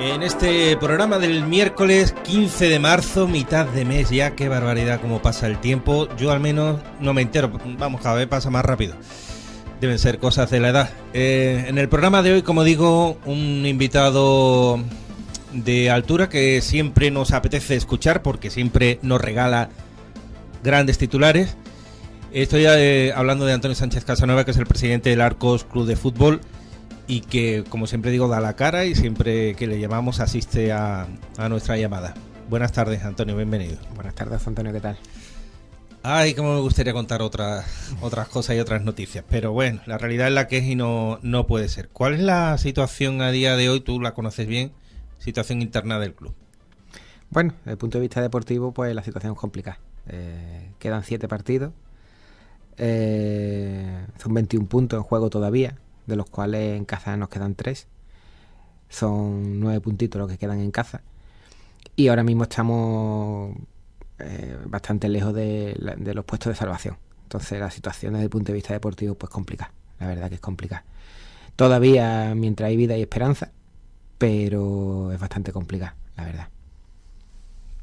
En este programa del miércoles 15 de marzo, mitad de mes ya, qué barbaridad cómo pasa el tiempo. Yo al menos no me entero, vamos, cada vez pasa más rápido. Deben ser cosas de la edad. En el programa de hoy, como digo, un invitado de altura que siempre nos apetece escuchar porque siempre nos regala grandes titulares. Estoy hablando de Antonio Sánchez Casanova, que es el presidente del Arcos Club de Fútbol y que, como siempre digo, da la cara y siempre que le llamamos asiste a nuestra llamada. Buenas tardes, Antonio, bienvenido. Buenas tardes, Antonio, ¿qué tal? Ay, cómo me gustaría contar otras cosas y otras noticias, pero bueno, la realidad es la que es y no puede ser. ¿Cuál es la situación a día de hoy? Tú la conoces bien, situación interna del club. Bueno, desde el punto de vista deportivo, pues la situación es complicada. Quedan 7 partidos, son 21 puntos en juego todavía, de los cuales en casa nos quedan 3. Son 9 puntitos los que quedan en casa. Y ahora mismo estamos bastante lejos de los puestos de salvación. Entonces la situación desde el punto de vista deportivo pues complicada. La verdad que es complicada. Todavía mientras hay vida y esperanza, pero es bastante complicada, la verdad.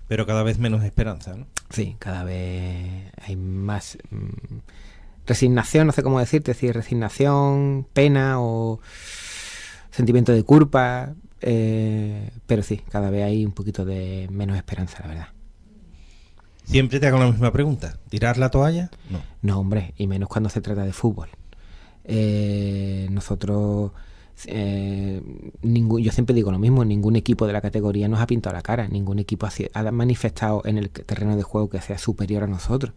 Pero cada vez menos esperanza, ¿no? Sí, cada vez hay más resignación, no sé cómo decirte, si resignación, pena o sentimiento de culpa, pero sí, cada vez hay un poquito de menos esperanza, la verdad. Siempre te hago la misma pregunta, ¿tirar la toalla? No. No, hombre, y menos cuando se trata de fútbol. Nosotros, yo siempre digo lo mismo, ningún equipo de la categoría nos ha pintado la cara, ningún equipo ha manifestado en el terreno de juego que sea superior a nosotros.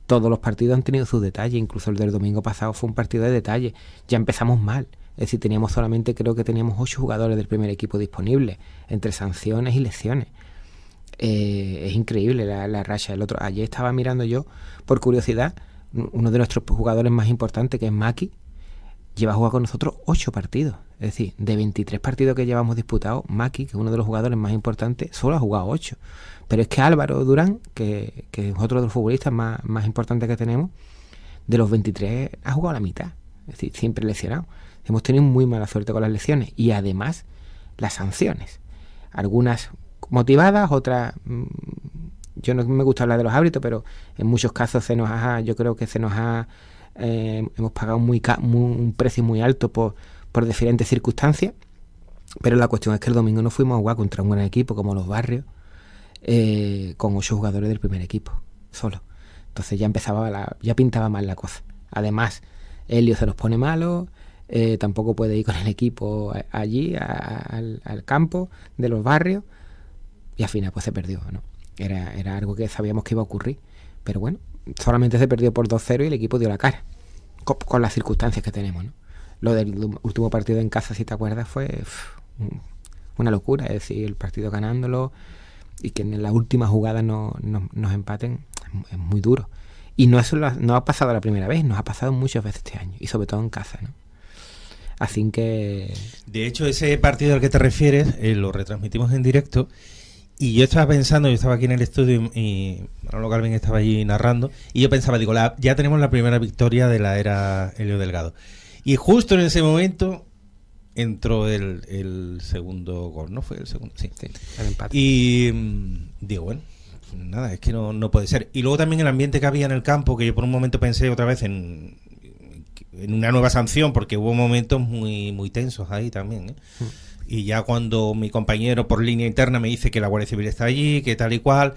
Todos los partidos han tenido sus detalles, incluso el del domingo pasado fue un partido de detalle. Ya empezamos mal, es decir, creo que teníamos 8 jugadores del primer equipo disponibles, entre sanciones y lesiones. Es increíble la racha. Ayer estaba mirando yo, por curiosidad, uno de nuestros jugadores más importantes, que es Maki, lleva a jugar con nosotros 8 partidos. Es decir, de 23 partidos que llevamos disputados, Maki, que es uno de los jugadores más importantes, solo ha jugado 8. Pero es que Álvaro Durán, que es otro de los futbolistas más importantes que tenemos, de los 23 ha jugado la mitad. Es decir, siempre lesionado. Hemos tenido muy mala suerte con las lesiones. Y además, las sanciones. Algunas motivadas, otras... yo no me gusta hablar de los árbitros, pero en muchos casos yo creo que hemos pagado un precio muy alto por diferentes circunstancias. Pero la cuestión es que el domingo no fuimos a jugar contra un gran equipo como los Barrios, con 8 jugadores del primer equipo, solo. Entonces ya pintaba mal la cosa. Además, Helio se nos pone malo, tampoco puede ir con el equipo allí, al campo de los Barrios, y al final pues se perdió, ¿no? Era algo que sabíamos que iba a ocurrir, pero bueno, solamente se perdió por 2-0 y el equipo dio la cara, con las circunstancias que tenemos, ¿no? Lo del último partido en casa, si te acuerdas, fue una locura, es decir, el partido ganándolo y que en la última jugada nos empaten, es muy duro. Y no ha pasado la primera vez, nos ha pasado muchas veces este año, y sobre todo en casa, ¿no? Así que... De hecho, ese partido al que te refieres, lo retransmitimos en directo, y yo estaba pensando, yo estaba aquí en el estudio y Manolo Calvin estaba allí narrando, y yo pensaba, digo, ya tenemos la primera victoria de la era Helio Delgado. Y justo en ese momento entró el segundo gol, ¿no? ¿Fue el segundo? Sí, el empate. Y digo, bueno, pues nada, es que no puede ser. Y luego también el ambiente que había en el campo, que yo por un momento pensé otra vez en una nueva sanción, porque hubo momentos muy, muy tensos ahí también, ¿eh? Y ya cuando mi compañero por línea interna me dice que la Guardia Civil está allí, que tal y cual,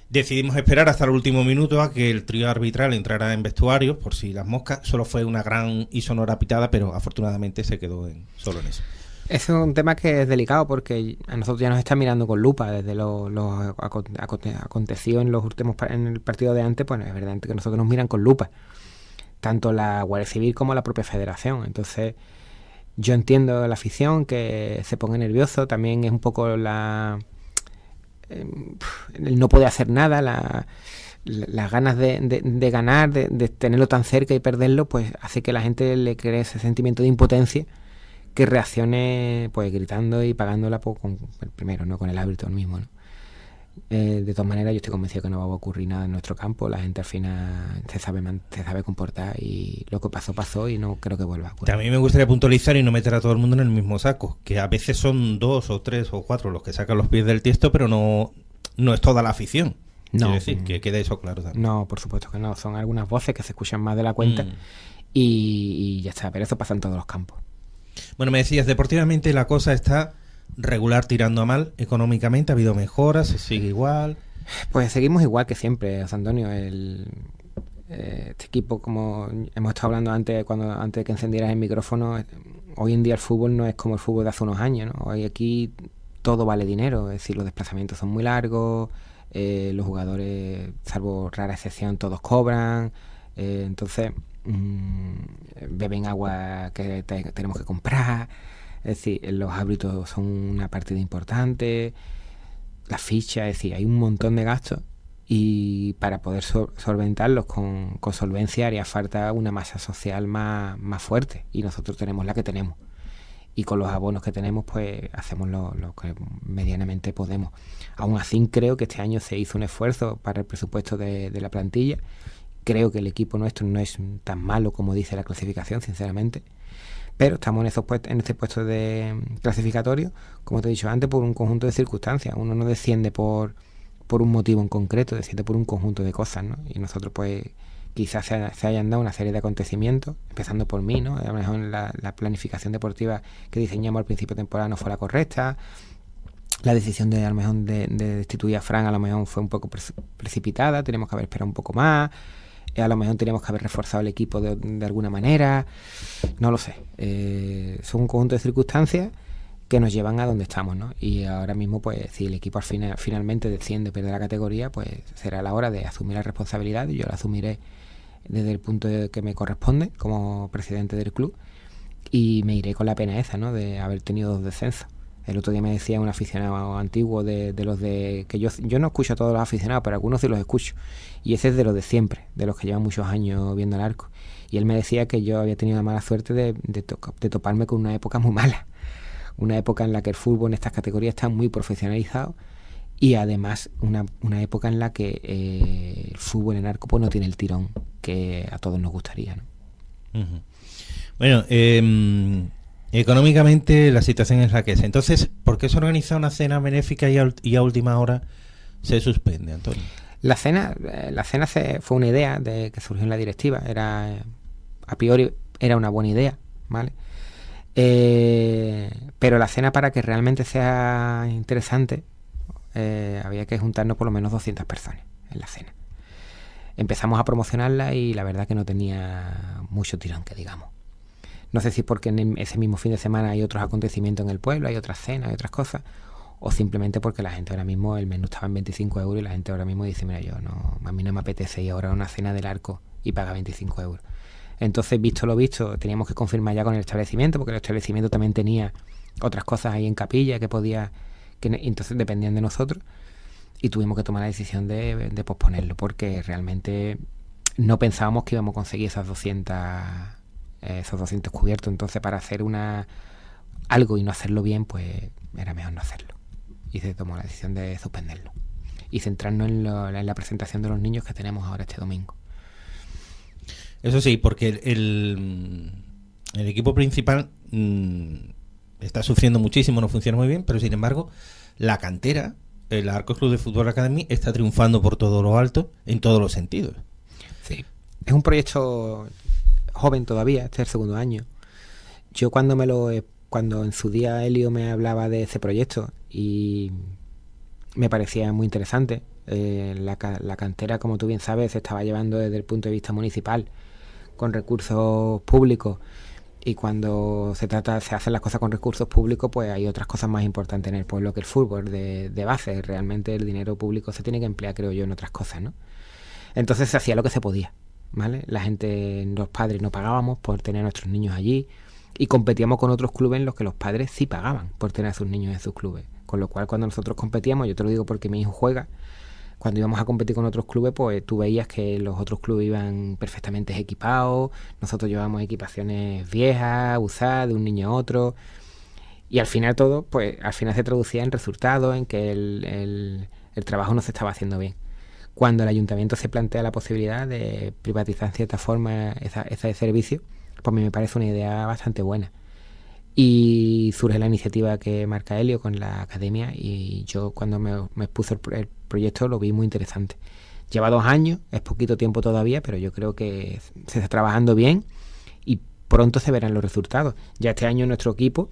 decidimos esperar hasta el último minuto a que el trío arbitral entrara en vestuarios, por si las moscas. Solo fue una gran y sonora pitada, pero afortunadamente se quedó solo en eso. Es un tema que es delicado porque a nosotros ya nos está mirando con lupa desde lo acontecido en el partido de antes. Pues es verdad que nosotros nos miran con lupa, tanto la Guardia Civil como la propia Federación. Entonces yo entiendo la afición que se ponga nervioso, también es un poco el no poder hacer nada, las ganas de ganar, de tenerlo tan cerca y perderlo, pues hace que la gente le cree ese sentimiento de impotencia, que reaccione pues gritando y pagándola con el primero, no con el árbitro mismo, ¿no? De todas maneras, yo estoy convencido que no va a ocurrir nada en nuestro campo. La gente al final se sabe comportar y lo que pasó y no creo que vuelva a ocurrir. También me gustaría puntualizar y no meter a todo el mundo en el mismo saco, que a veces son 2 o 3 o 4 los que sacan los pies del tiesto, pero no es toda la afición. No, quiero decir, que quede eso claro también. No, por supuesto que no. Son algunas voces que se escuchan más de la cuenta y ya está. Pero eso pasa en todos los campos. Bueno, me decías, deportivamente la cosa está regular tirando a mal. Económicamente ha habido mejoras, se sigue igual. Pues seguimos igual que siempre, José Antonio. Este equipo, como hemos estado hablando antes de que encendieras el micrófono, hoy en día el fútbol no es como el fútbol de hace unos años, ¿no? Hoy aquí todo vale dinero, es decir, los desplazamientos son muy largos, los jugadores, salvo rara excepción, todos cobran, entonces beben agua que tenemos que comprar, es decir, los árbitros son una partida importante, las fichas, es decir, hay un montón de gastos y para poder solventarlos con solvencia haría falta una masa social más fuerte y nosotros tenemos la que tenemos y con los abonos que tenemos pues hacemos lo que medianamente podemos. Aún así creo que este año se hizo un esfuerzo para el presupuesto de la plantilla. Creo que el equipo nuestro no es tan malo como dice la clasificación, sinceramente, pero estamos en este puesto de clasificatorio, como te he dicho antes, por un conjunto de circunstancias. Uno no desciende por un motivo en concreto, desciende por un conjunto de cosas, ¿no? Y nosotros pues quizás se hayan dado una serie de acontecimientos, empezando por mí, ¿no? A lo mejor la planificación deportiva que diseñamos al principio de temporada no fue la correcta. La decisión de a lo mejor de destituir a Fran a lo mejor fue un poco precipitada, tenemos que haber esperado un poco más, a lo mejor teníamos que haber reforzado el equipo de alguna manera, no lo sé. Son un conjunto de circunstancias que nos llevan a donde estamos, ¿no? Y ahora mismo, pues, si el equipo finalmente desciende, pierde la categoría, pues será la hora de asumir la responsabilidad y yo la asumiré desde el punto que me corresponde como presidente del club y me iré con la pena esa, ¿no? De haber tenido 2 descensos. El otro día me decía un aficionado antiguo de los de... que yo no escucho a todos los aficionados, pero algunos sí los escucho. Y ese es de los de siempre, de los que llevan muchos años viendo el arco. Y él me decía que yo había tenido la mala suerte de toparme con una época muy mala. Una época en la que el fútbol en estas categorías está muy profesionalizado y además una época en la que el fútbol en arco pues no tiene el tirón que a todos nos gustaría, ¿no? Uh-huh. Bueno, económicamente la situación es la que es. Entonces, ¿por qué se organiza una cena benéfica y a última hora se suspende, Antonio? La cena fue una idea que surgió en la directiva. A priori era una buena idea, ¿vale? Pero la cena, para que realmente sea interesante, había que juntarnos por lo menos 200 personas en la cena. Empezamos a promocionarla y la verdad que no tenía mucho tirón, que digamos. No sé si porque en ese mismo fin de semana hay otros acontecimientos en el pueblo, hay otras cenas, hay otras cosas, o simplemente porque la gente ahora mismo, el menú estaba en 25 euros y la gente ahora mismo dice, mira, a mí no me apetece ir ahora a una cena del arco y paga 25 euros. Entonces, visto lo visto, teníamos que confirmar ya con el establecimiento, porque el establecimiento también tenía otras cosas ahí en capilla entonces dependían de nosotros, y tuvimos que tomar la decisión de posponerlo, porque realmente no pensábamos que íbamos a conseguir esos 200 cubiertos. Entonces, para hacer algo y no hacerlo bien, pues era mejor no hacerlo. Y se tomó la decisión de suspenderlo y centrarnos en la presentación de los niños que tenemos ahora este domingo. Eso sí, porque el equipo principal está sufriendo muchísimo, no funciona muy bien, pero sin embargo la cantera, el Arcos Club de Fútbol Academy, está triunfando por todo lo alto en todos los sentidos. Sí, es un proyecto joven todavía, este es el segundo año. Yo cuando en su día Helio me hablaba de ese proyecto y me parecía muy interesante, la cantera, como tú bien sabes, se estaba llevando desde el punto de vista municipal con recursos públicos, y cuando se hacen las cosas con recursos públicos, pues hay otras cosas más importantes en el pueblo que el fútbol de base. Realmente el dinero público se tiene que emplear, creo yo, en otras cosas, ¿no? Entonces se hacía lo que se podía, ¿vale? La gente, los padres no pagábamos por tener a nuestros niños allí y competíamos con otros clubes en los que los padres sí pagaban por tener a sus niños en sus clubes. Con lo cual, cuando nosotros competíamos, yo te lo digo porque mi hijo juega, cuando íbamos a competir con otros clubes, pues tú veías que los otros clubes iban perfectamente equipados, nosotros llevábamos equipaciones viejas, usadas, de un niño a otro, y al final todo, pues al final se traducía en resultados, en que el trabajo no se estaba haciendo bien. Cuando el ayuntamiento se plantea la posibilidad de privatizar en cierta forma ese servicio, pues a mí me parece una idea bastante buena. Y surge la iniciativa que marca Helio con la academia, y yo cuando me expuso el proyecto lo vi muy interesante. Lleva 2 años, es poquito tiempo todavía, pero yo creo que se está trabajando bien y pronto se verán los resultados. Ya este año en nuestro equipo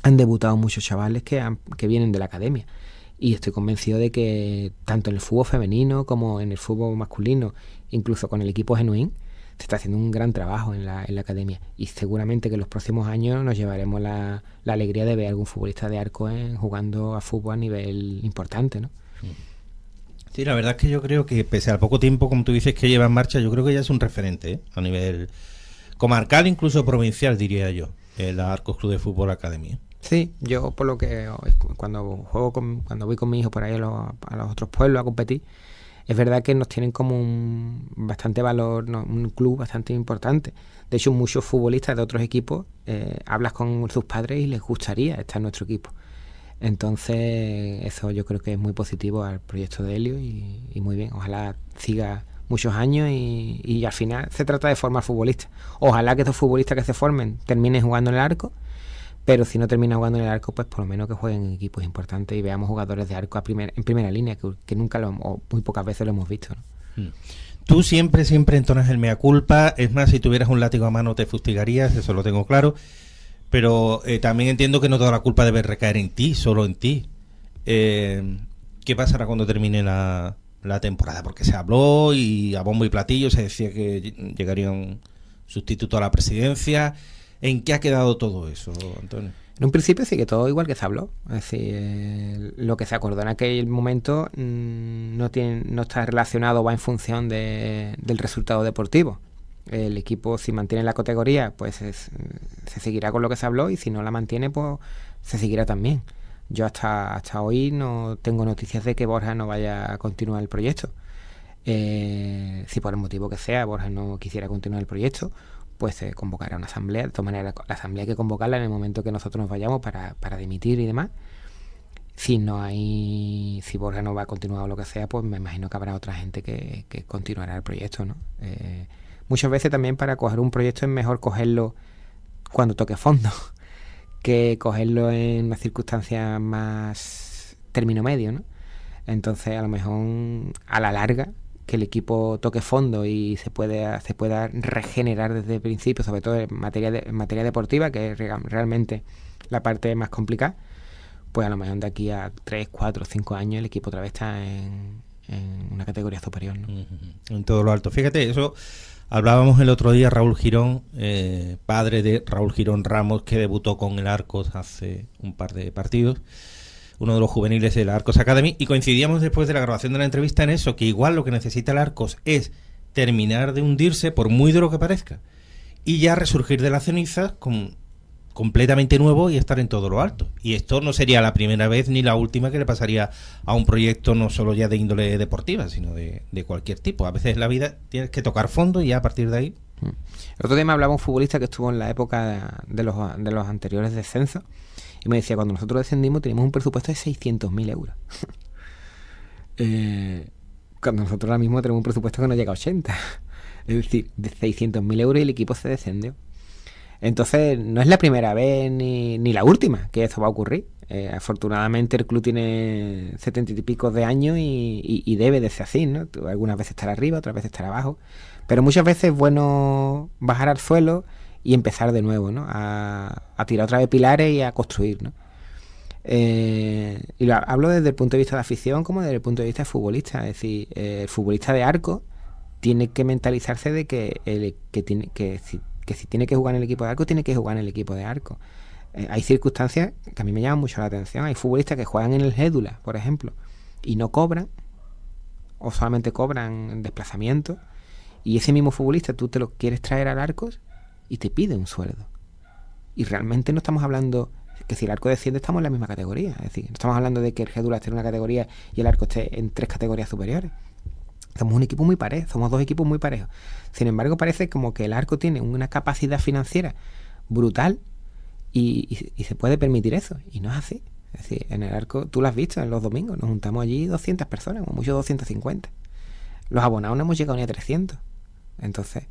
han debutado muchos chavales que vienen de la academia, y estoy convencido de que tanto en el fútbol femenino como en el fútbol masculino, incluso con el equipo Genuín, se está haciendo un gran trabajo en la academia, y seguramente que en los próximos años nos llevaremos la alegría de ver a algún futbolista de arco jugando a fútbol a nivel importante, ¿no? Sí, la verdad es que yo creo que pese al poco tiempo, como tú dices, que lleva en marcha, yo creo que ya es un referente, ¿eh? A nivel comarcal, incluso provincial, diría yo, el Arcos Club de Fútbol Academia. Sí, yo por lo que cuando voy con mi hijo por ahí a los otros pueblos a competir, es verdad que nos tienen como bastante valor, ¿no? Un club bastante importante. De hecho, muchos futbolistas de otros equipos hablas con sus padres y les gustaría estar en nuestro equipo. Entonces, eso yo creo que es muy positivo al proyecto de Helio, y muy bien. Ojalá siga muchos años y al final se trata de formar futbolistas. Ojalá que estos futbolistas que se formen terminen jugando en el arco, pero si no termina jugando en el arco, pues por lo menos que jueguen en equipos importantes y veamos jugadores de arco en primera línea, que nunca o muy pocas veces lo hemos visto, ¿no? Tú siempre entonas el mea culpa. Es más, si tuvieras un látigo a mano te fustigarías, eso lo tengo claro. Pero también entiendo que no toda la culpa debe recaer en ti, solo en ti. ¿Qué pasará cuando termine la temporada? Porque se habló y a bombo y platillo se decía que llegaría un sustituto a la presidencia. ¿En qué ha quedado todo eso, Antonio? En un principio sí que todo igual que se habló. Es decir, lo que se acordó en aquel momento no está relacionado, va en función del resultado deportivo. El equipo, si mantiene la categoría, pues se seguirá con lo que se habló, y si no la mantiene, pues se seguirá también. Yo hasta hoy no tengo noticias de que Borja no vaya a continuar el proyecto. Si por el motivo que sea Borja no quisiera continuar el proyecto, pues se convocará una asamblea. De todas maneras, la asamblea hay que convocarla en el momento que nosotros nos vayamos para dimitir y demás. Si Borja no va a continuar o lo que sea, pues me imagino que habrá otra gente que continuará el proyecto, ¿no? Muchas veces también para coger un proyecto es mejor cogerlo cuando toque fondo que cogerlo en una circunstancia más término medio, ¿no? Entonces, a lo mejor a la larga, que el equipo toque fondo y se pueda regenerar desde el principio, sobre todo en materia deportiva, que es realmente la parte más complicada, pues a lo mejor de aquí a 3, 4, 5 años el equipo otra vez está en una categoría superior, ¿no? En todo lo alto. Fíjate, eso hablábamos el otro día, Raúl Girón, padre de Raúl Girón Ramos, que debutó con el Arcos hace un par de partidos, uno de los juveniles del Arcos Academy, y coincidíamos después de la grabación de la entrevista en eso, que igual lo que necesita el Arcos es terminar de hundirse, por muy duro que parezca, y ya resurgir de las cenizas completamente nuevo y estar en todo lo alto. Y esto no sería la primera vez ni la última que le pasaría a un proyecto, no solo ya de índole deportiva, sino de cualquier tipo. A veces en la vida tienes que tocar fondo y ya a partir de ahí... El otro día me hablaba un futbolista que estuvo en la época de los anteriores descensos, y me decía, cuando nosotros descendimos teníamos un presupuesto de 600.000 euros. Cuando nosotros ahora mismo tenemos un presupuesto que no llega a 80. Es decir, de 600.000 euros y el equipo se descendió. Entonces, no es la primera vez ni la última que esto va a ocurrir. Afortunadamente el club tiene 70 y pico de años y debe de ser así, ¿no? Algunas veces estar arriba, otras veces estar abajo. Pero muchas veces es bueno bajar al suelo y empezar de nuevo, ¿no? A tirar otra vez pilares y a construir, ¿no? Y hablo desde el punto de vista de afición como desde el punto de vista de futbolista. Es decir, el futbolista de arco tiene que mentalizarse de que si tiene que jugar en el equipo de arco, tiene que jugar en el equipo de arco. Hay circunstancias que a mí me llaman mucho la atención. Hay futbolistas que juegan en el Gédula, por ejemplo, y no cobran, o solamente cobran en desplazamiento, y ese mismo futbolista tú te lo quieres traer al Arcos y te pide un sueldo. Y realmente no estamos hablando que si el Arco desciende estamos en la misma categoría. Es decir, no estamos hablando de que el Gédula esté en una categoría y el Arco esté en 3 categorías superiores. Somos un equipo muy parejo, somos 2 equipos muy parejos. Sin embargo, parece como que el Arco tiene una capacidad financiera brutal y se puede permitir eso. Y no es así. Es Es decir, en el arco, tú lo has visto en los domingos, nos juntamos allí 200 personas, o mucho 250. Los abonados no hemos llegado ni a 300. Entonces,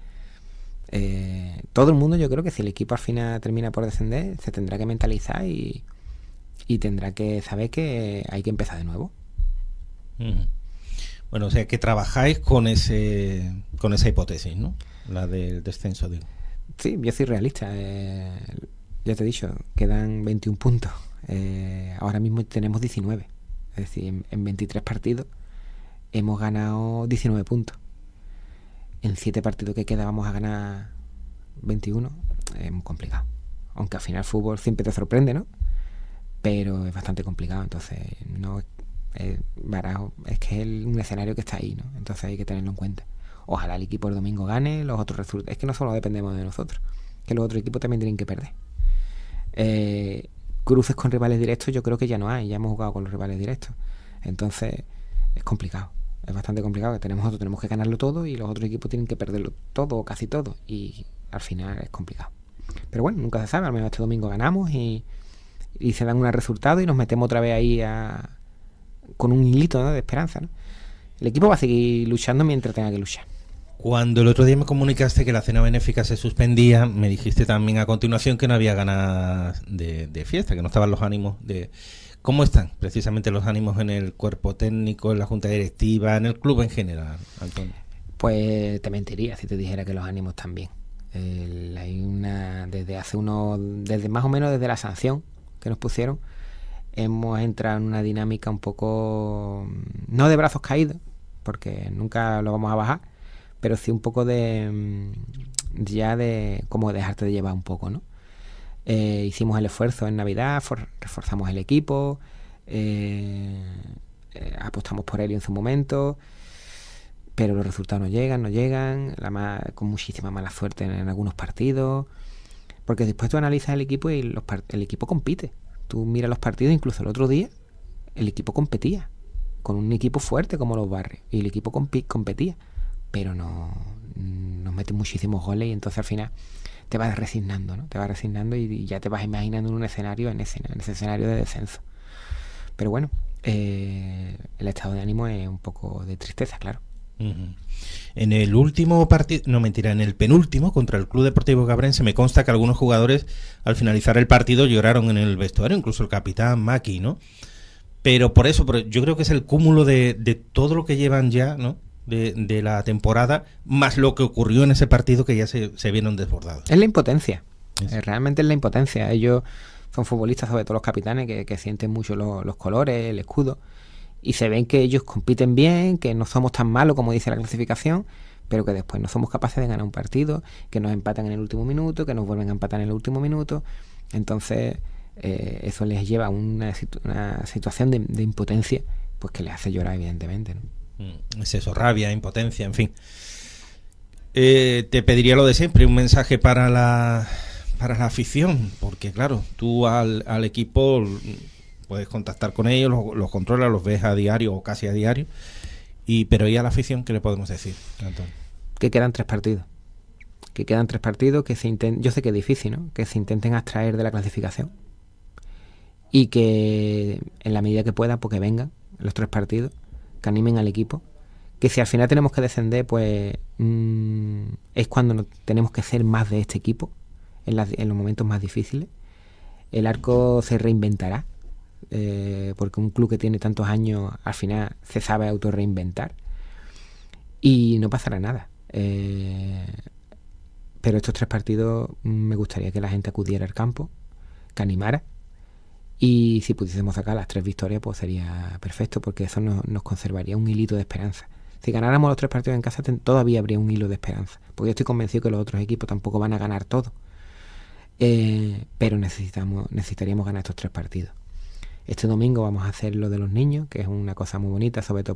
todo el mundo, yo creo que si el equipo al final termina por descender, se tendrá que mentalizar y tendrá que saber que hay que empezar de nuevo. Bueno, o sea que trabajáis con esa hipótesis, ¿no? La del descenso, digo. Sí, yo soy realista. Ya te he dicho, quedan 21 puntos. Ahora mismo tenemos 19. Es decir, en 23 partidos hemos ganado 19 puntos. En 7 partidos que queda vamos a ganar 21. Es muy complicado. Aunque al final el fútbol siempre te sorprende, ¿no? Pero es bastante complicado. Entonces, no Barajo es que es un escenario que está ahí, ¿no? Entonces hay que tenerlo en cuenta. Ojalá el equipo el domingo gane, los otros resultados. Es que no solo dependemos de nosotros, que los otros equipos también tienen que perder. Cruces con rivales directos yo creo que ya no hay, ya hemos jugado con los rivales directos. Entonces es complicado, es bastante complicado, que tenemos que ganarlo todo y los otros equipos tienen que perderlo todo o casi todo, y al final es complicado. Pero bueno, nunca se sabe, al menos este domingo ganamos y se dan unos resultados y nos metemos otra vez ahí con un hilito, ¿no?, de esperanza, ¿no? El equipo va a seguir luchando mientras tenga que luchar. Cuando el otro día me comunicaste que la cena benéfica se suspendía, me dijiste también a continuación que no había ganas de fiesta, que no estaban los ánimos de... ¿Cómo están precisamente los ánimos en el cuerpo técnico, en la junta directiva, en el club en general, Antonio? Pues te mentiría si te dijera que los ánimos están bien. Hay desde más o menos desde la sanción que nos pusieron, hemos entrado en una dinámica un poco, no de brazos caídos, porque nunca lo vamos a bajar, pero sí un poco de como dejarte de llevar un poco, ¿no? Hicimos el esfuerzo en Navidad, reforzamos el equipo, apostamos por él en su momento, pero los resultados no llegan, con muchísima mala suerte en algunos partidos, porque después tú analizas el equipo y el equipo compite. Tú miras los partidos, incluso el otro día el equipo competía con un equipo fuerte como los Barrios, y el equipo competía, pero nos meten muchísimos goles y entonces al final te vas resignando, ¿no? Te vas resignando y ya te vas imaginando en un escenario, en ese escenario de descenso. Pero bueno, el estado de ánimo es un poco de tristeza, claro. En el último partido, no mentira, en el penúltimo contra el Club Deportivo Cabrense, me consta que algunos jugadores al finalizar el partido lloraron en el vestuario, incluso el capitán Maki, ¿no? Pero yo creo que es el cúmulo de todo lo que llevan ya, ¿no?, de la temporada, más lo que ocurrió en ese partido, que ya se vieron desbordados. Es la impotencia, realmente es la impotencia. Ellos son futbolistas, sobre todo los capitanes, que sienten mucho los colores, el escudo, y se ven que ellos compiten bien, que no somos tan malos como dice la clasificación, pero que después no somos capaces de ganar un partido, que nos empatan en el último minuto, que nos vuelven a empatar en el último minuto. Entonces eso les lleva a una situación de impotencia, pues que les hace llorar, evidentemente, ¿no? Es eso, rabia, impotencia, en fin. Te pediría lo de siempre, un mensaje para la afición, porque claro, tú al equipo puedes contactar con ellos, los controlas, los ves a diario o casi a diario, pero ¿y a la afición qué le podemos decir, Antonio? Que quedan 3 partidos. Yo sé que es difícil, ¿no?, que se intenten abstraer de la clasificación y que en la medida que puedan, pues que vengan los 3 partidos, que animen al equipo, que si al final tenemos que descender, pues es cuando tenemos que ser más de este equipo, en los momentos más difíciles. El Arco se reinventará, porque un club que tiene tantos años al final se sabe autorreinventar y no pasará nada. Pero estos 3 partidos me gustaría que la gente acudiera al campo, que animara, y si pudiésemos sacar las 3 victorias, pues sería perfecto, porque eso nos conservaría un hilito de esperanza. Si ganáramos los 3 partidos en casa, todavía habría un hilo de esperanza, porque yo estoy convencido que los otros equipos tampoco van a ganar todo, pero necesitaríamos ganar estos 3 partidos. Este domingo vamos a hacer lo de los niños, que es una cosa muy bonita, sobre todo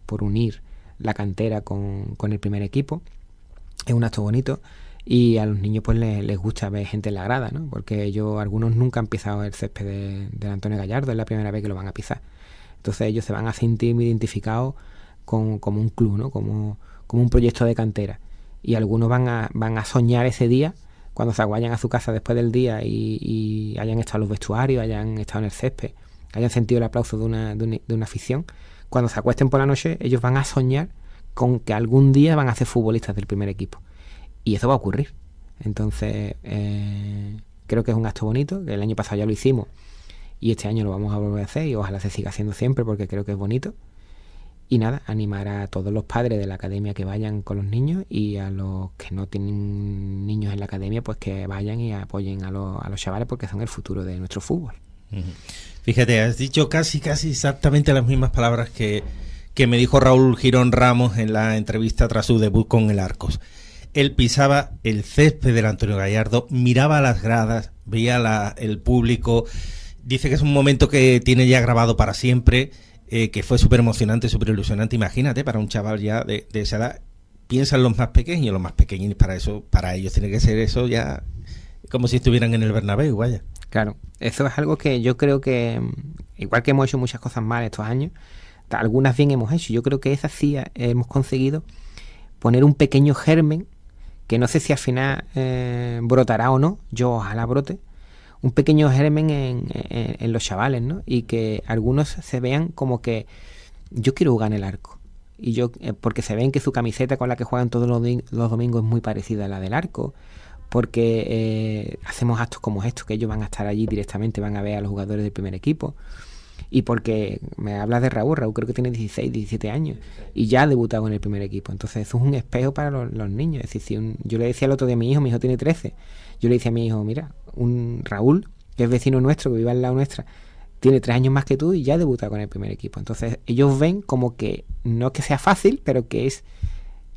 por unir la cantera con el primer equipo. Es un acto bonito y a los niños pues les gusta ver gente en la grada, ¿no? Porque algunos nunca han pisado el césped del Antonio Gallardo, es la primera vez que lo van a pisar. Entonces ellos se van a sentir muy identificados como un club, ¿no?, como un proyecto de cantera. Y algunos van a soñar ese día, cuando se vayan a su casa después del día y hayan estado en los vestuarios, hayan estado en el césped, hayan sentido el aplauso de una afición, cuando se acuesten por la noche, ellos van a soñar con que algún día van a ser futbolistas del primer equipo. Y eso va a ocurrir. Entonces, creo que es un acto bonito, que el año pasado ya lo hicimos y este año lo vamos a volver a hacer y ojalá se siga haciendo siempre porque creo que es bonito. Y nada, animar a todos los padres de la academia que vayan con los niños y a los que no tienen niños en la academia, pues que vayan y apoyen a los chavales porque son el futuro de nuestro fútbol. Fíjate, has dicho casi exactamente las mismas palabras que me dijo Raúl Girón Ramos en la entrevista tras su debut con el Arcos. Él pisaba el césped del Antonio Gallardo, miraba las gradas, veía el público. Dice que es un momento que tiene ya grabado para siempre, que fue súper emocionante, súper ilusionante. Imagínate, para un chaval ya de esa edad, piensan los más pequeños, para ellos tiene que ser eso ya como si estuvieran en el Bernabéu, vaya. Claro, eso es algo que yo creo que, igual que hemos hecho muchas cosas mal estos años, algunas bien hemos hecho. Yo creo que esas sí hemos conseguido poner un pequeño germen, que no sé si al final brotará o no, yo ojalá brote, un pequeño germen en los chavales, ¿no? Y que algunos se vean como que yo quiero jugar en el Arco. Y yo porque se ven que su camiseta con la que juegan todos los domingos es muy parecida a la del Arco, porque hacemos actos como estos, que ellos van a estar allí directamente, van a ver a los jugadores del primer equipo. Y porque me hablas de Raúl creo que tiene 16, 17 años y ya ha debutado en el primer equipo. Entonces eso es un espejo para los niños. Es decir, yo le decía el otro día a mi hijo tiene 13, yo le decía a mi hijo, mira, un Raúl, que es vecino nuestro, que vive al lado nuestra, tiene 3 años más que tú y ya ha debutado con el primer equipo. Entonces ellos ven como que no que sea fácil, pero que es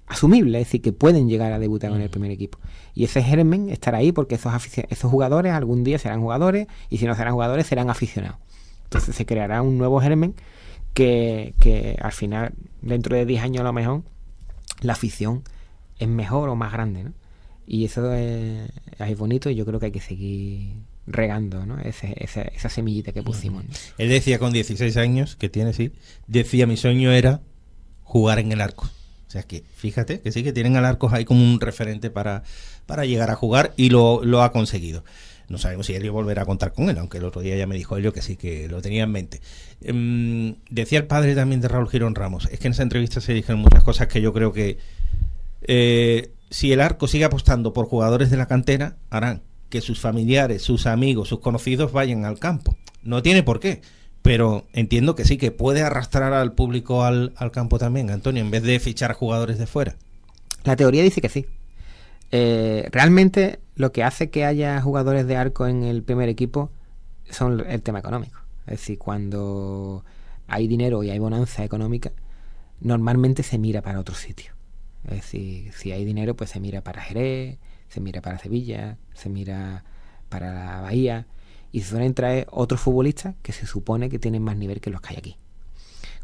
asumible, es decir, que pueden llegar a debutar con el primer equipo. Y ese germen estará ahí porque esos jugadores algún día serán jugadores y si no serán jugadores serán aficionados. Entonces se creará un nuevo germen que al final, dentro de 10 años a lo mejor, la afición es mejor o más grande, ¿no? Y eso es bonito y yo creo que hay que seguir regando, ¿no? Esa semillita que pusimos, ¿no? Él decía con 16 años, que tiene, sí, decía mi sueño era jugar en el Arcos. O sea que, fíjate, que sí que tienen al Arcos ahí como un referente para llegar a jugar y lo ha conseguido. No sabemos si Helio volverá a contar con él, aunque el otro día ya me dijo Helio que sí, que lo tenía en mente. Decía el padre también de Raúl Girón Ramos, es que en esa entrevista se dijeron muchas cosas que yo creo que si el Arco sigue apostando por jugadores de la cantera, harán que sus familiares, sus amigos, sus conocidos vayan al campo. No tiene por qué, pero entiendo que sí, que puede arrastrar al público al campo también, Antonio, en vez de fichar jugadores de fuera. La teoría dice que sí. Realmente lo que hace que haya jugadores de Arco en el primer equipo son el tema económico. Es decir, cuando hay dinero y hay bonanza económica, normalmente se mira para otro sitio. Es decir, si hay dinero, pues se mira para Jerez, se mira para Sevilla, se mira para la Bahía y se suelen traer otros futbolistas que se supone que tienen más nivel que los que hay aquí.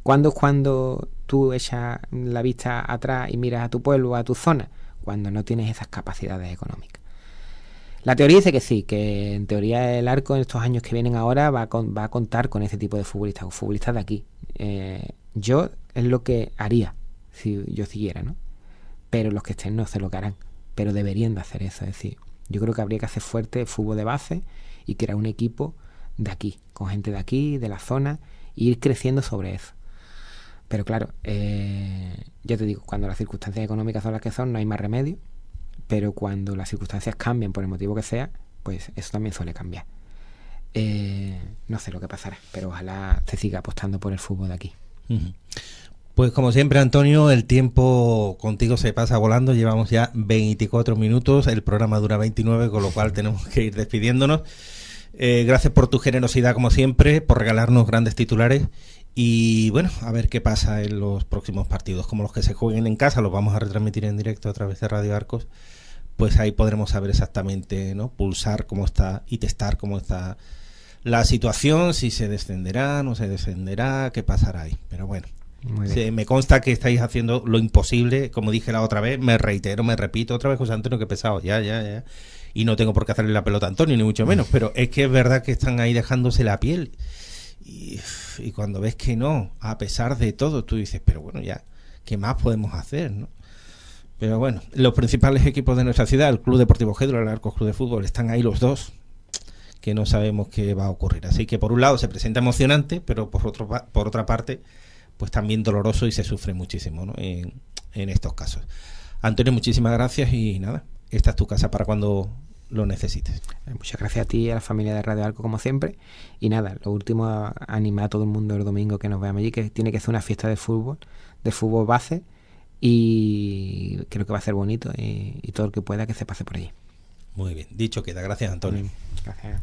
Cuando tú echas la vista atrás y miras a tu pueblo, a tu zona, cuando no tienes esas capacidades económicas. La teoría dice que sí, que en teoría el Arco en estos años que vienen ahora va a contar con ese tipo de futbolistas, o futbolistas de aquí. Yo es lo que haría si yo siguiera, ¿no? Pero los que estén no se lo harán, pero deberían de hacer eso. Es decir, yo creo que habría que hacer fuerte el fútbol de base y crear un equipo de aquí, con gente de aquí, de la zona, e ir creciendo sobre eso. Pero claro, yo te digo, cuando las circunstancias económicas son las que son, no hay más remedio, pero cuando las circunstancias cambian por el motivo que sea, pues eso también suele cambiar. No sé lo que pasará, pero ojalá se siga apostando por el fútbol de aquí. Pues como siempre, Antonio, el tiempo contigo se pasa volando, llevamos ya 24 minutos, el programa dura 29, con lo cual tenemos que ir despidiéndonos. Gracias por tu generosidad como siempre, por regalarnos grandes titulares. Y bueno, a ver qué pasa en los próximos partidos, como los que se jueguen en casa, los vamos a retransmitir en directo a través de Radio Arcos, pues ahí podremos saber exactamente, ¿no? Pulsar cómo está y testar cómo está la situación, si se descenderá, no se descenderá, qué pasará ahí. Pero bueno, me consta que estáis haciendo lo imposible, como dije la otra vez, me reitero, me repito otra vez, José Antonio, que pesado, ya. Y no tengo por qué hacerle la pelota a Antonio, ni mucho menos, pero es que es verdad que están ahí dejándose la piel. Y cuando ves que no, a pesar de todo, tú dices, pero bueno, ya, ¿qué más podemos hacer, no? Pero bueno, los principales equipos de nuestra ciudad, el Club Deportivo Gédora, el Arcos Club de Fútbol, están ahí los dos. que no sabemos qué va a ocurrir. Así que por un lado se presenta emocionante, pero por otra parte, pues también doloroso y se sufre muchísimo, ¿no? en estos casos. Antonio, muchísimas gracias y nada, esta es tu casa para cuando lo necesites. Muchas gracias a ti y a la familia de Radio Arco como siempre. Y nada, lo último, animar a todo el mundo el domingo que nos veamos allí, que tiene que ser una fiesta de fútbol base, y creo que va a ser bonito y todo el que pueda que se pase por allí. Muy bien, dicho queda. Gracias, Antonio. Gracias.